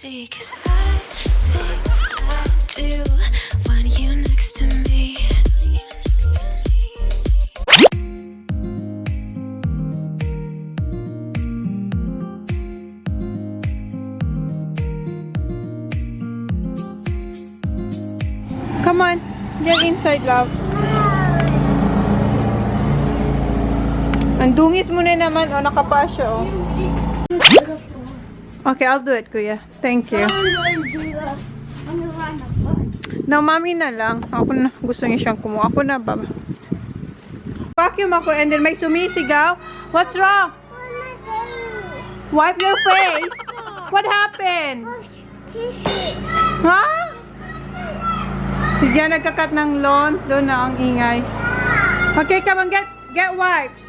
see, 'cause I think I do want you next to me. Come on, get inside, love. Ang dungis mo na naman, oh, nakapa siya, oh. Okay, I'll do it, kuya. Thank you. No, mami na lang. Ako na, gusto niya siyang kumuha. Ako na, baba. Vacuum ako and then may sumisigaw. What's wrong? Wipe your face. What happened? Ha? Si Jan nagkakat ng lawns. Doon na ang ingay. Okay, come on, get wipes.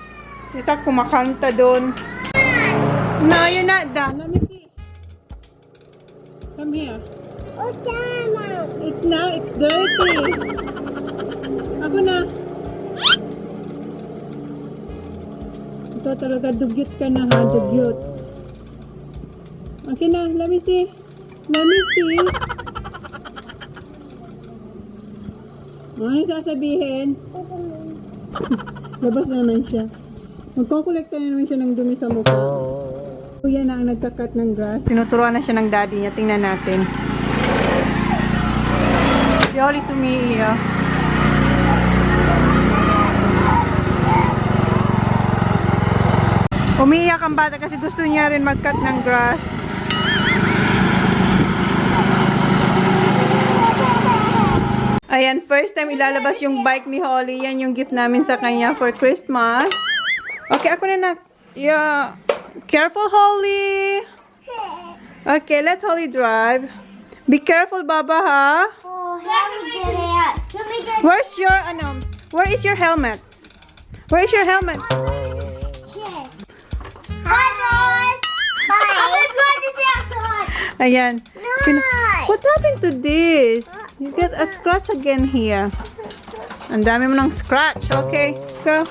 Si Sak kumakanta doon. No, you're not done. Let me see. Come here. It's now, it's dirty. Ako na. Ito talaga, dugyot ka na ha, dugyot. Okay na, let me see. Let me see. Ano sasabihin? Labas naman siya. Magkukolekta na naman siya ng dumi sa mukha. Kuya na ang nagkakat ng grass. Tinuturuan na siya ng daddy niya. Tingnan natin. Si Holly sumiiyak. Umiiyak ang bata kasi gusto niya rin mag-cut ng grass. Ayan, first time ilalabas yung bike ni Holly. Yan yung gift namin sa kanya for Christmas. Okay, ako na na. Yeah. Careful, Holly. Okay, let Holly drive. Be careful, Baba, ha? Oh, let me get it. Let me get Where's your, where is your helmet? Where is your helmet? it. Hi, guys. Bye. I'm going to see outside. Ayan. No. What happened to this? You get a scratch again here. Ang dami mo ng scratch. Okay, go.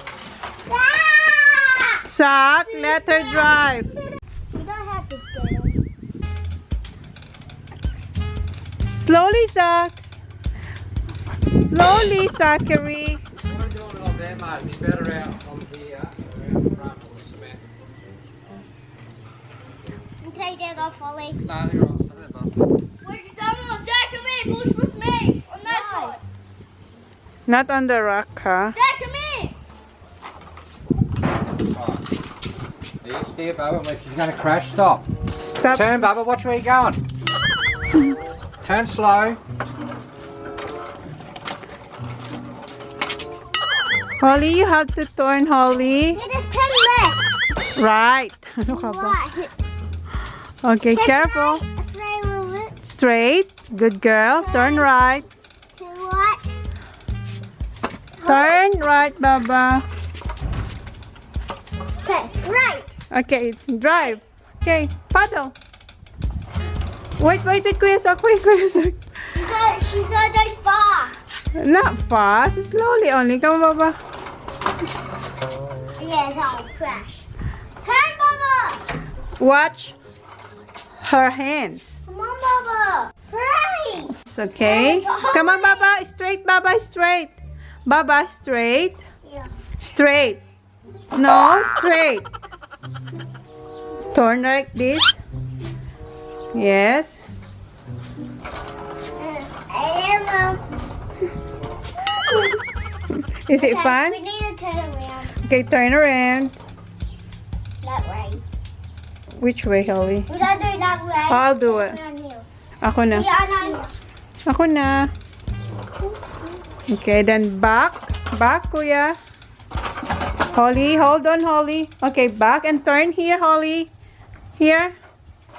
Sak, let her drive. You don't have to get it. Slowly, Sak. Slowly, Zachary. What are you doing up there, mate? Be better out on here, around the front of the cement. You take that off, Ollie. No, you're on the bottom. Wait, someone, Zach, come here. Push with me. On that side. Not on the rock, huh? Zach, come here. Are you steer, Bubba? If she's going to crash, stop. Stop. Turn, Bubba. Watch where you're going. Turn slow. Holly, you have to turn, Holly. You just turn left. Right. Ano ka ba? Right. Okay, careful. Right, move it. Straight. Good girl. Turn right. Turn right. Turn right, Baba. Okay, right. Okay, drive. Okay, paddle. Wait, Kuya Sak. Wait, Kuya Sak. She's gonna go fast. Not fast. Slowly only. Come on, Baba. Yes, I'll crash. Turn, Baba. Watch her hands. Come on, Baba. Right. It's okay. Come on, Baba. Straight, Baba. Straight. Baba, straight. Yeah. Straight. No, straight. Turn like this. Yes. Is it fun? We need to turn around. Okay, turn around. That way. Which way, Holly? We gotta do it that way. I'll do it. Down here. Ako na. Yeah, down here. Ako na. Okay, then back. Back, Kuya. Holly, hold on, Holly. Okay, back and turn here, Holly. Here.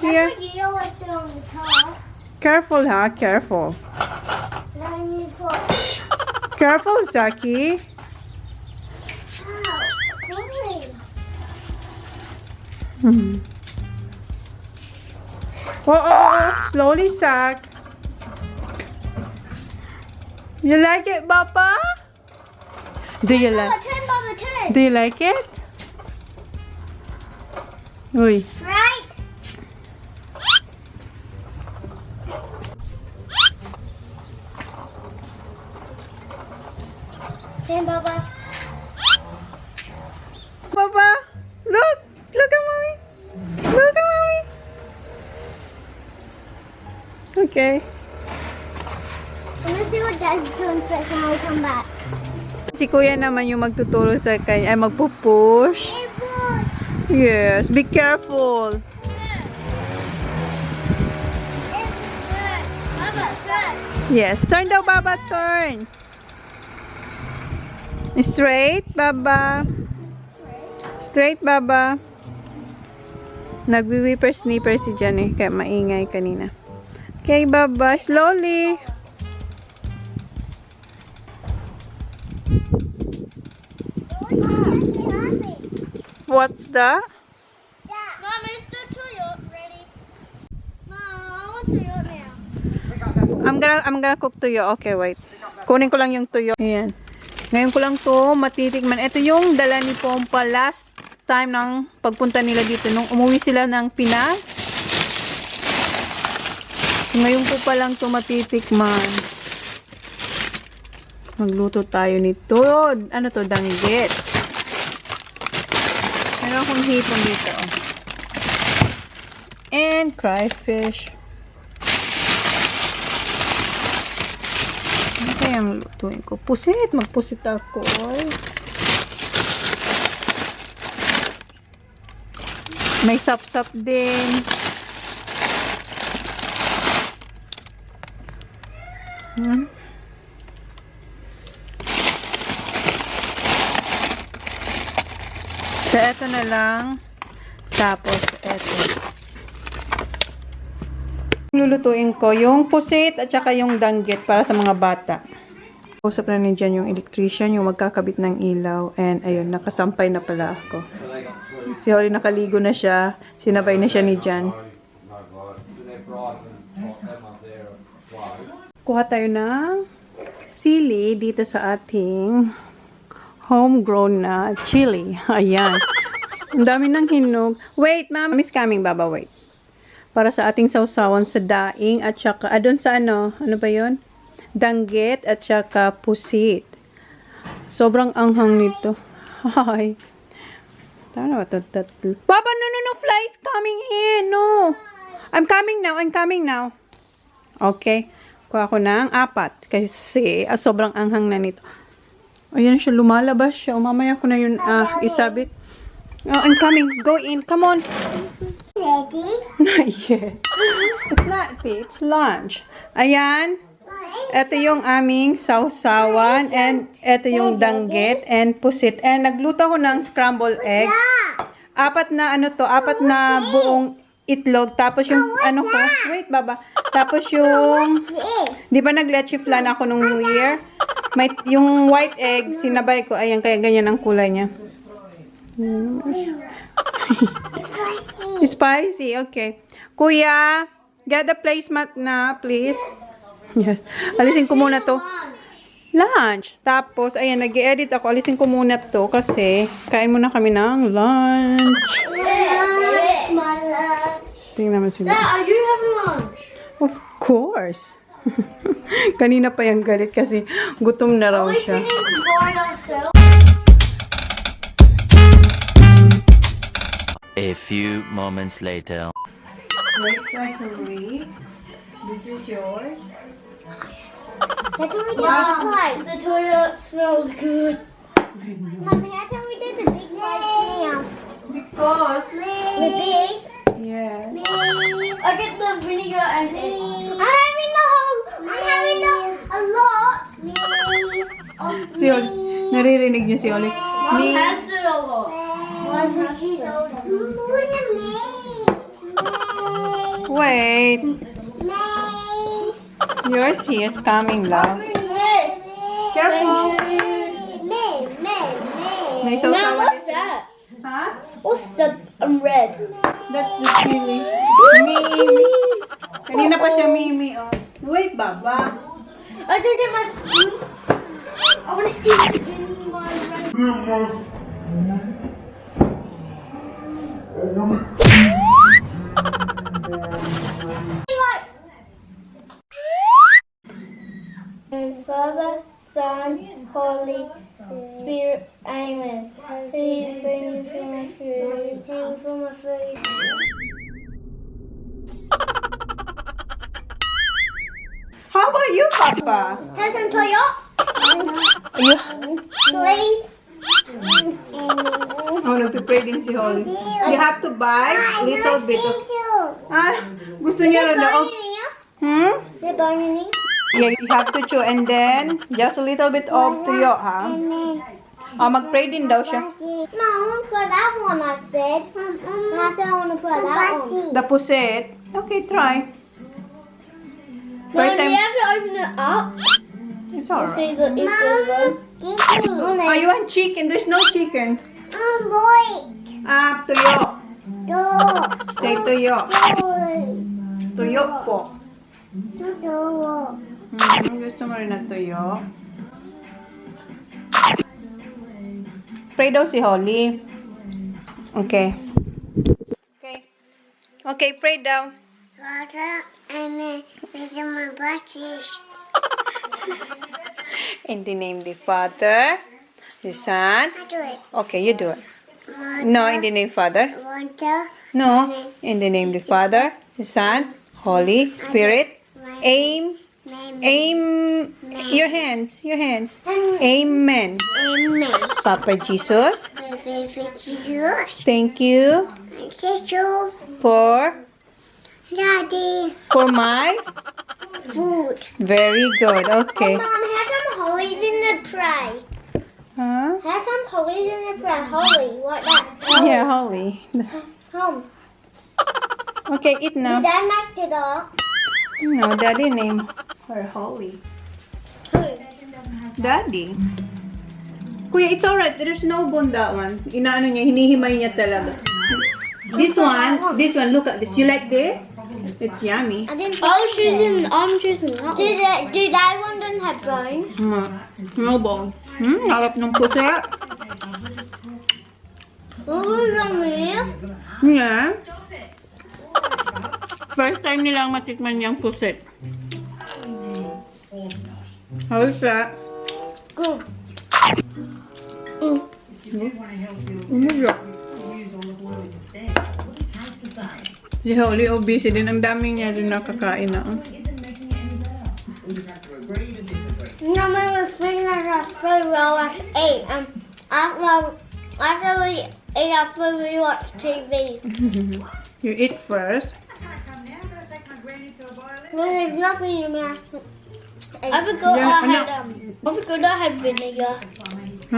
Here. That's what you always do on the car. Careful, huh? Careful. Now I need foot. Careful, Zaki. Sorry. Oh. Slowly, Zach. You like it, Papa? Do you like? Baba, turn, Baba, turn. Do you like it? Uy. Right. Okay. I'm gonna see what Dad's doing first and I'll come back. Si Kuya naman yung magtuturo sa kanya, ay magpupush. Yes, be careful. Yes, turn daw, Baba, turn. Straight, Baba. Straight, Baba. Nagwi-whipper-snipper si Jan eh, kaya maingay kanina. Okay, Baba, slowly. What's that? Mom, is the Tuyo ready? Mom, I want Tuyo now. I'm gonna cook tuyo. Okay, wait. Kunin ko lang yung tuyo. Ayan. Ngayon ko lang to matitikman. Ito yung dala ni Pompa last time ng pagpunta nila dito. Nung umuwi sila ng Pinas. Ngayon ko pa lang to matitikman. Magluto tayo nito. Ano to? Danggit. Meron akong hipon dito. And crayfish. Ano kayang lutuin ko? Pusit. Magpusit ako. May sap-sap din. So, eto na lang. Tapos, eto. Lulutuin ko yung pusit at saka yung danggit para sa mga bata. Usap na rin dyan yung electrician, yung magkakabit ng ilaw. And, ayun, nakasampay na pala ako. Si Holly nakaligo na siya. Sinabay na siya ni Jan. Kuha tayo ng sili dito sa ating homegrown na chili. Ayan. Ang dami ng hinog. Wait, Mom is coming, Baba. Wait. Para sa ating sausawan sa daing at saka, doon sa ano ba yon? Danggit at saka pusit. Sobrang anghang nito. Hi. Tama ba ito? Baba, no, fly is coming in. No. I'm coming now. Okay. Kuha ko ng 4. Kasi, sobrang anghang na nito. Ayan siya, lumalabas siya. Mamaya ko na yun isabit. Oh, I'm coming. Go in. Come on. Ready? Not yet. It's not tea. It's lunch. Ayan. Ito yung aming sausawan. And ito yung danggit and pusit. And nagluto ko ng scrambled eggs. 4 na buong itlog. Tapos yung wait, Baba. Tapos yung, di ba nag-leche flan ako nung New Year? Yung white egg, sinabay ko. Ayan, kaya ganyan ang kulay niya. Spicy, okay. Kuya, get the placemat na, please. Yes. Alisin ko muna to. Lunch. Tapos, ayan, nag-edit ako. Alisin ko muna to kasi kain muna kami ng lunch. Tingnan naman sila. Dad, are you having lunch? Of course. Kanina pa yung galit kasi gutom na raw siya. A few moments later. Wait so I can read. This is yours. That's what we did the toilet smells good. Mommy, how come we did the big bites now? Because. The big? Yeah. I get the vinegar and egg. I'm having a lot. Si Oli. Naririnig niyo si Oli. Mom has it a lot. Wait. Yours he is coming, love. Careful. May Mom, sausawan what's dito. that? Huh? What's the red? That's the chili. Mimi. Kanina pa siya Mimi, oh. Wait, Baba. I can get my food. I want to eat it in my Father, Son, Holy Spirit, Amen. Please sing for my food. Sing for my food. about you, Papa? Have some Tuyo, You... please. Oh, nagpipray din si Holly. You have to buy little bit of... Ah, gusto niya rin na... Hmm? They're burning it. Yeah, you have to chew. And then, just a little bit of tuyo, ha? Oh, mag-pray din daw siya. No, I want to put that one, I said. I said I want to put that one. The puset. Okay, try. Mom, First do you time... have to open it up? It's alright. See the if there's one. Oh, you want chicken? There's no chicken. Boy. Ah, tuyo. Say tuyo. Tuyo po. Gusto mo rin ng tuyo? Pray daw si Holly. Okay. Okay. Okay, pray daw. Father, and then these are my brushes. In the name of the Father, the Son. I do it. Okay, you do it. No, in the name of Father. Water, No, in the name of the Father, the Son, Holy Spirit. Aim. Your hands. Amen. Amen. Papa Jesus, Jesus. thank you Jesus. for Daddy. my Food. very good. Okay. Mom, have some hollies in the tray. Huh? Have some hollies in the tray. Holly, what that? Yeah, Holly. Home. Okay, eat now. Did I make it up? No, Daddy named her Holly. Who? Daddy. Kuya, it's alright. There's no bone that one. Inaano niya, hinihimay niya talaga. This one, look at this. You like this? It's yummy. I'm choosing that. Do that one don't have bones? No bone. Harap ng pusa. Oh, yummy. Yeah. First time nilang matikman yung pusit. How is that? Good. Si Holly obese din. Ang daming niya rin nakakain na. No, my fingers are so well at 8. After we ate, after we watched TV. You eat first. Well, there's nothing in my. I forgot I had vinegar.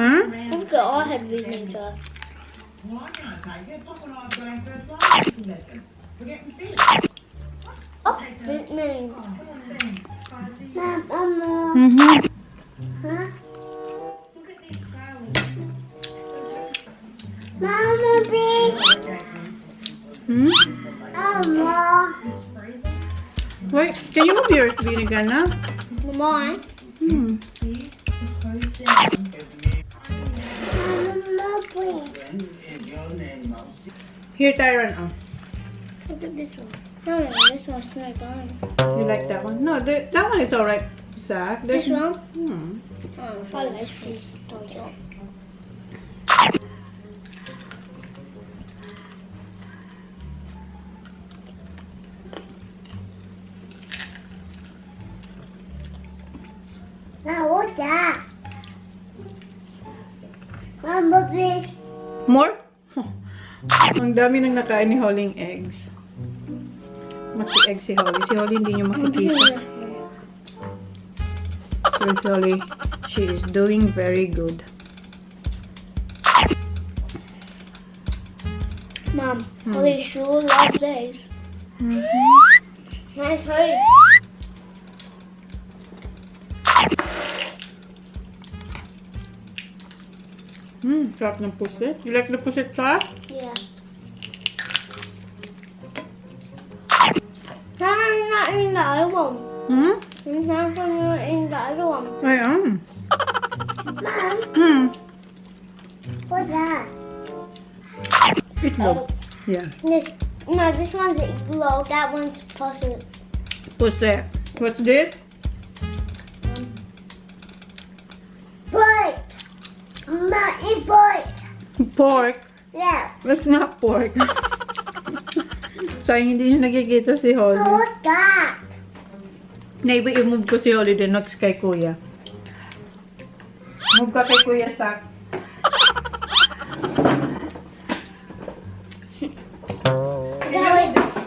I forgot I had vinegar. Oh, vitamin. Huh? Mama, please. Mama. Wait, can you move yours, vinegar na? Mine. Hmm. Mama, please. Here, Tyron. Oh. Look at this one. No, this one's no fun. You like that one? No, that one is alright, Zach. This one? Hmm. I like this toy. Now what's that? Mama, please. More? Ang dami nang nakain ni Holly ng eggs. Maki-egg si Holly. Si Holly hindi niyo makikita. So si Holly, she is doing very good. Mom, Holly sure loves eggs. Nice food. Sarap ng pusit. You like the pusit sauce? Yeah. I'm not in the other one. There's nothing in the other one. I am. Mom, what's that? It looks. Yeah. This one's glow. That one's pussy. Pusit. What's this? Pork. Mom, eat pork. Pork. Yeah. That's not pork. Sayang hindi niyo nakikita si Holly. What's that? Naiba i-move ko si Holly din next kay Kuya. Move ka kay Kuya Sak.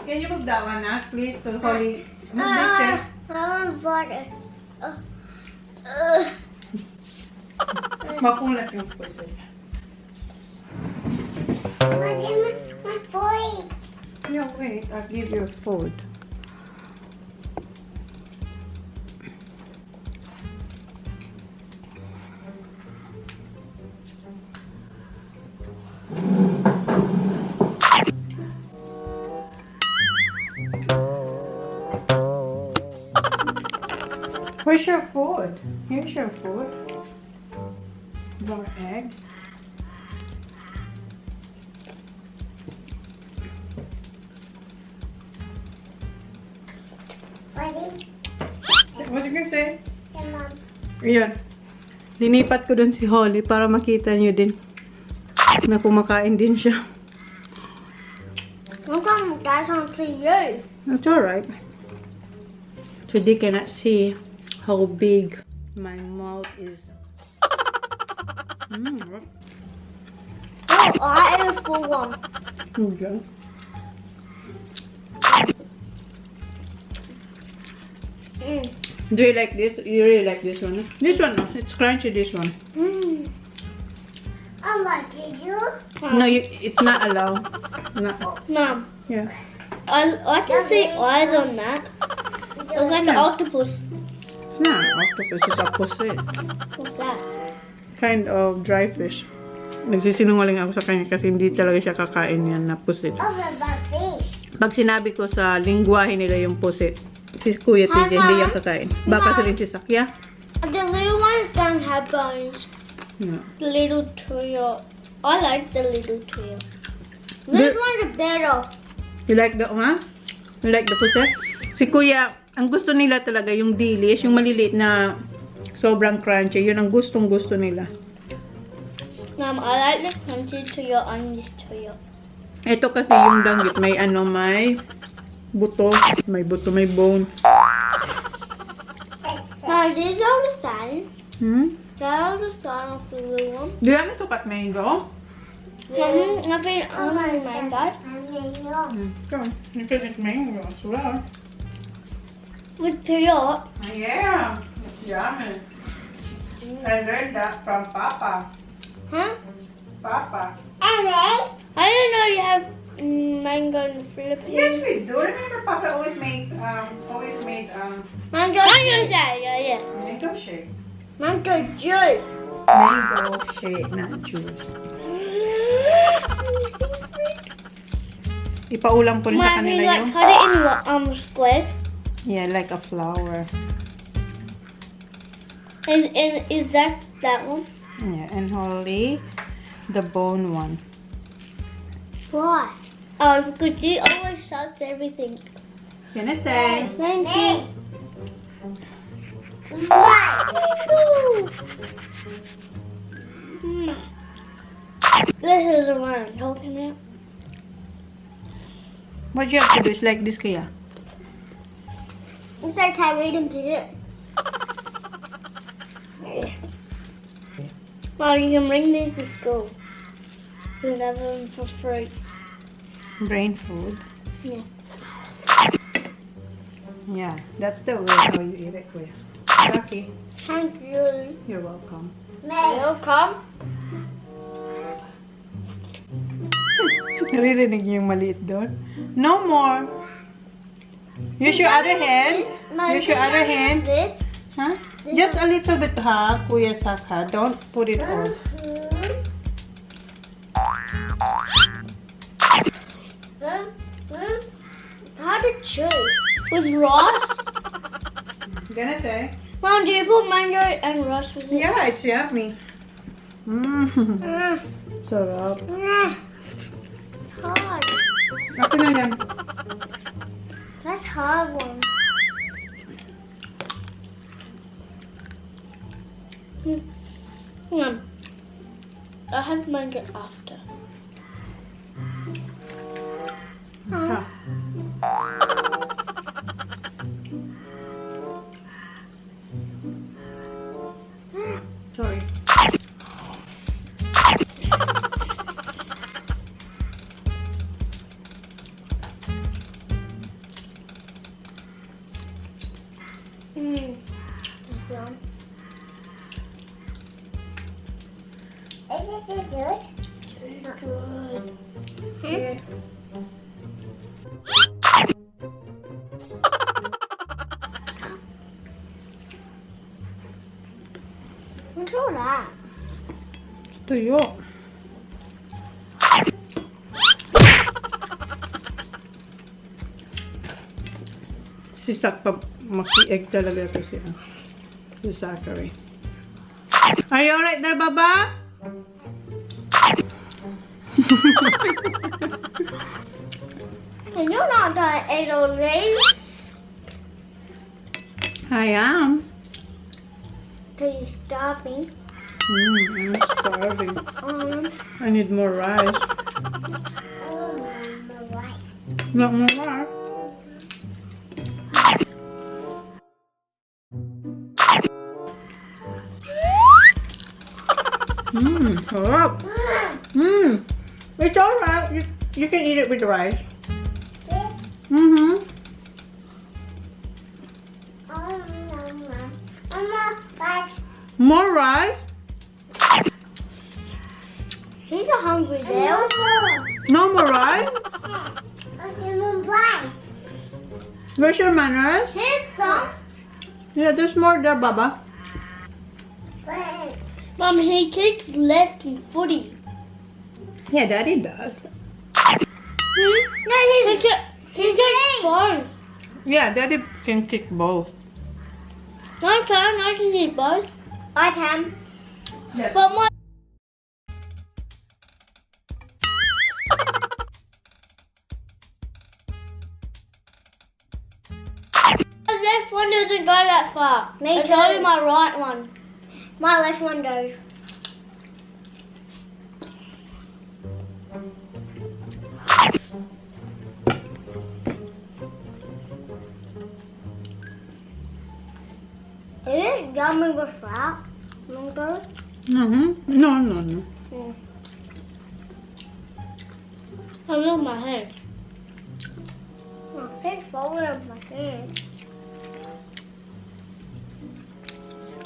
Can you move that one, please? So Holly, move this here. I want water. Makulat yung pusit. My plate. Yeah, wait. I'll give you food. Where's your food? Here's your food. More eggs. Ready? What you gonna say? Come on. Ayan. Linipat ko dun si Holly para makita nyo din na kumakain din siya. I'm coming guys on to you. That's alright. So they cannot see how big my mouth is. Oh, I ate a full one. Okay. Do you like this? You really like this one? This one, no. It's crunchy, this one. I like it, you? No, it's not allowed. No. Mom, Yeah. I can see eyes on that. It's like an octopus. It's not an octopus, it's a pusit. What's that? Kind of dry fish. Nagsisinungaling ako sa kanya kasi hindi talaga siya kakain yan na pusit. Oh, about fish. Pag sinabi ko sa lingwahe nila yung pusit, si Kuya TJ hindi yan kakain. Baka sa rin si Sakya. The little ones don't have bones. Yeah. The little Tuyo. I like the little Tuyo. This one's are better. You like the, You like the pusit? Si Kuya, ang gusto nila talaga yung dilis, yung maliliit na sobrang crunchy. Yun ang gustong-gusto nila. Mom, I like the crunchy Tuyo on this Tuyo. Ito kasi yung danggit, may may buto, may bone. Mom, these are the same. That was the start of the little one. Do you want me to cut mango? Nothing on my dad. Come on, you can eat mango as well. With Tuyo. Yeah, it's yummy. I learned that from Papa. Huh? Papa. I didn't know you have mango in the Philippines. Yes, we do. Remember, Papa always made Mango juice. Yeah. mango shake. Mango juice. Mango shake, not juice. Ipaulam ko rin sa Mom, you kanila like yung... cut it in squares. Yeah, like a flower. And is that one? Yeah, and Holly, the bone one. Why? Oh, because she always sucks everything. Can I say? Thank you. This is one. Hold him out. What you have to do is like this, Kaya. It's like I read him to it. Well, you can bring these to school. You can have them for free. Brain food. Yeah. Yeah, that's the way how you eat it, Kuya. Lucky. Thank you. You're welcome. Welcome. Naririnig niyo yung maliit doon? No more. Use your other hand. Use your other hand. This. Huh? Just a little bit, ha, Kuya Saka. Don't put it all. It's hard to chew. With Ross? Gonna say? Mom, do you put mango and Ross with it? Yeah, it's yummy. Sarap. Hard. Ako na yan. That's hard one. I had mango after. Ha. Yours? Good. Yeah. What's all that? Tuyo. Si Sakpa, maki-egg talaga kasi si Zachary. Are you alright there, Baba? And you're not gonna eat all these I am. till you're starving. I'm starving. I need more rice. Rice. Not more rice. Sarap. It's alright. You can eat it with rice. This? Rice. More rice? He's a hungry girl. No more rice? Rice. Where's your manners? Here's some. Yeah, there's more there, Baba. Mum, he kicks left and footy. Yeah, Daddy does. No, he's kicks both. Yeah, Daddy can kick both. I can kick both. I can. Yeah. But my left one doesn't go that far. It's only my right one. My left one goes. Is it yummy with that? Mango? No. I love my head. My pig's falling off my head.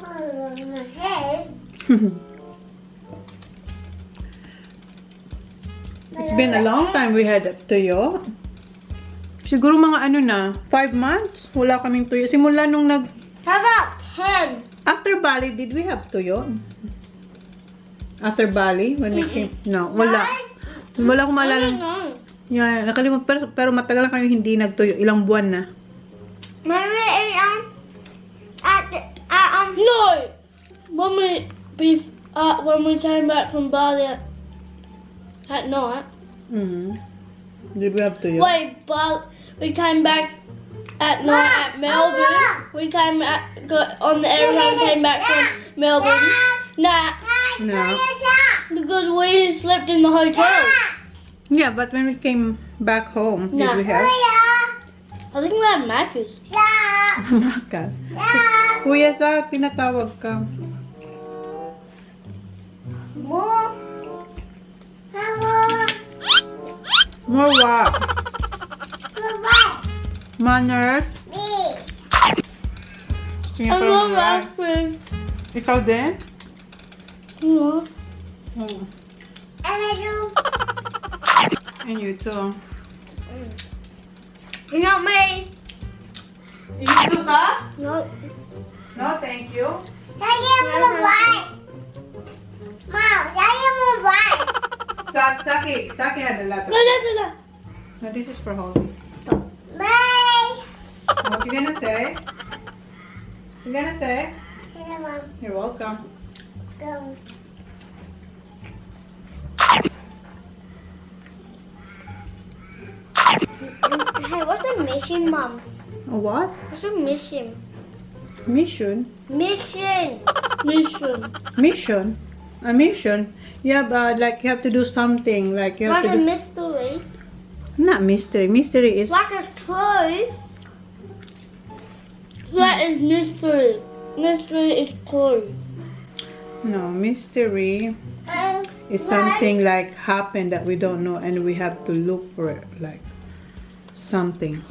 I love my head. It's been a long time we had tuyo. Siguro mga ano na, 5 months? Wala kaming tuyo. Simula nung How about 10? after Bali, did we have tuyo? After Bali, when we came? No, wala. Wala akong maalala. Yeah, nakalimut. Pero matagal na kayo hindi nagtuyo. Ilang buwan na. Maybe no. When we came back from Bali at night. Did we have tuyo? Wait, but we came back at night at Melbourne. We came on the airplane. Came back from Melbourne. Nah, No. because we slept in the hotel. Yeah, but when we came back home, did No. we have? I think we had Macca's. Makas. Kuya Zach, tinatawag ka. More. More what? Manners? Tingnan pa lang mga. Ikaw din? No. Oh. And you too. Not me. You too, Sa? No. No, thank you. Saki had a lot of. No. No, this is for Holly. Bye. What you gonna say? You gonna say? You're welcome. Go. Hey, what's a mission, Mom? A what? What's a mission? Mission? Mission. Mission? A mission? Yeah, but like you have to do something. Like you have Like to a do. mystery. Not mystery. Mystery is. Like a clue. That is mystery. Mystery is clue. No, mystery is something like happened that we don't know and we have to look for it. Like something.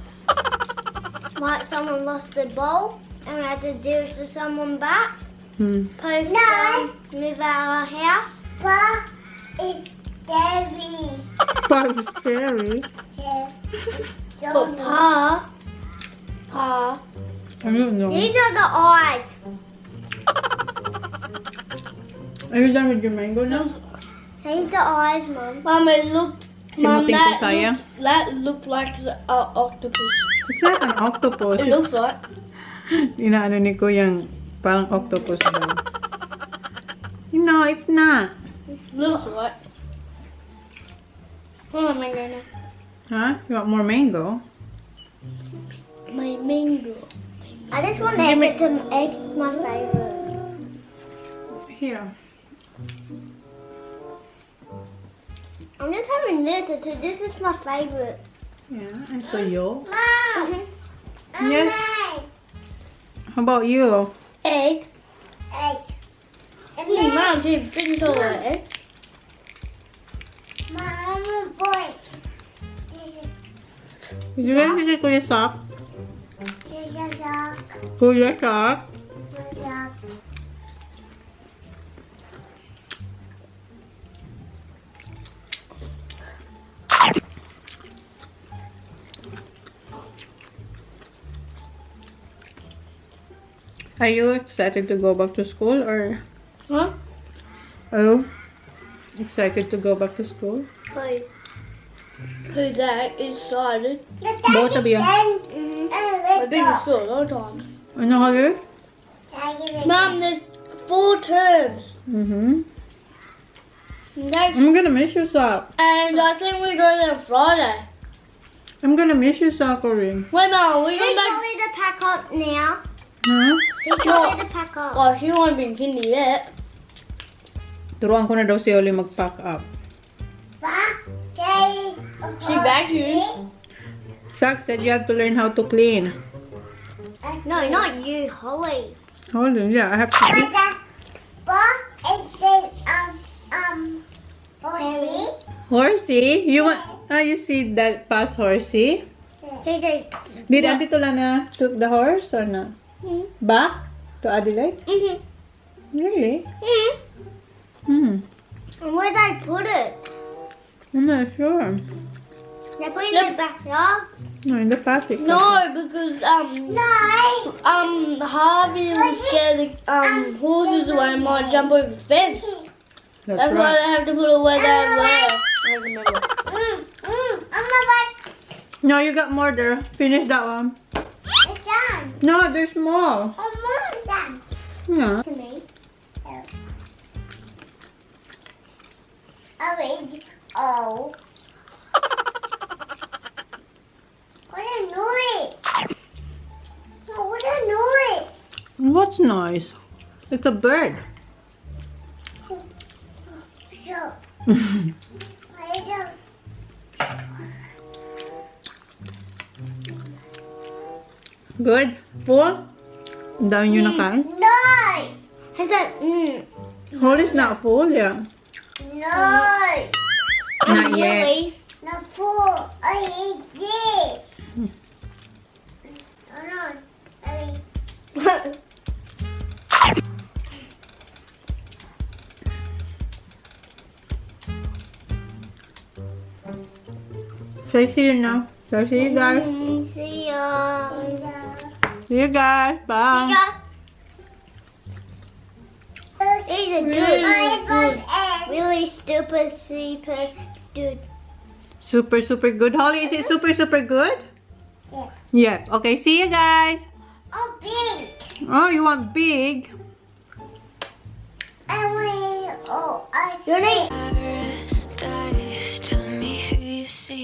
Like someone lost the ball and we had to give it to someone back. Hmm. Post move out of our house. It's scary. Pop is scary. But Pa, I don't know. these are the eyes. Are you done with your mango now? These are eyes, Mom. Mom, it looked. Mom, Simuting ko saya. that looked like an octopus. It's not an octopus. It looks like. Inaano ni ko yung parang octopus daw. No, it's not. Looks like. Oh, mango now. Huh? You want more mango? My mango. I just want egg to egg. It's my favorite. Here. I'm just having this. This is my favorite. Yeah, and Tuyo. Mom. Yes. How about you? Egg. Egg. And Mom, she's been so egg. Mom, boy. Did you guys see Kuya Sock? Here's your dog. Kuya Sock? Here's your dog. Are you excited to go back to school or? Huh? Are you excited to go back to school? Who's that? Excited. Both of you. I've been to school a lot of times. Ano kayo? Mom, there's 4 terms. Mm-hmm. Next, I'm gonna miss you, Sock. and I think we go there Friday. I'm gonna miss you, Sakuri. Wait, Mom, we He's come back. ready to pack up now. Huh? He's ready to pack up. Oh, she won't be in kindy yet. Turuan ko na daw si Oli mag-pack up. She vacuums. Sock said you have to learn how to clean. No, not you, Holly. Hold on, yeah, I have to clean. Horsey? You want? You see that past Horsey? Did Auntie Tolana took the horse or not? Back to Adelaide? Really? Hmm. And where'd I put it? I'm not sure. They put it in the backyard? No, in the plastic. No, because No. Harvey was scared the horses away and might jump over the fence. That's why right. they have to put it where they were. I remember. No, you got more there. Finish that one. It's done. No, there's more. It's done. Yeah. To me. Orange. Oh. What a noise. Oh, what a noise. What's nice? It's a bird. So, what is it? Good? Full? Ang dami nyo nakain? No. Has that, Whole is not full, yeah. no. Not yet. Not full. I ate this. Hold on. Say see you now. Say see you guys. See ya. See you guys. Bye. He's a dude. Really stupid, super dude. Super, super good. Holly, is it super, super good? Yeah. Yeah. Okay, see you guys. Oh, big. Oh, you want big? Your name. Paradise, tell me who you seek.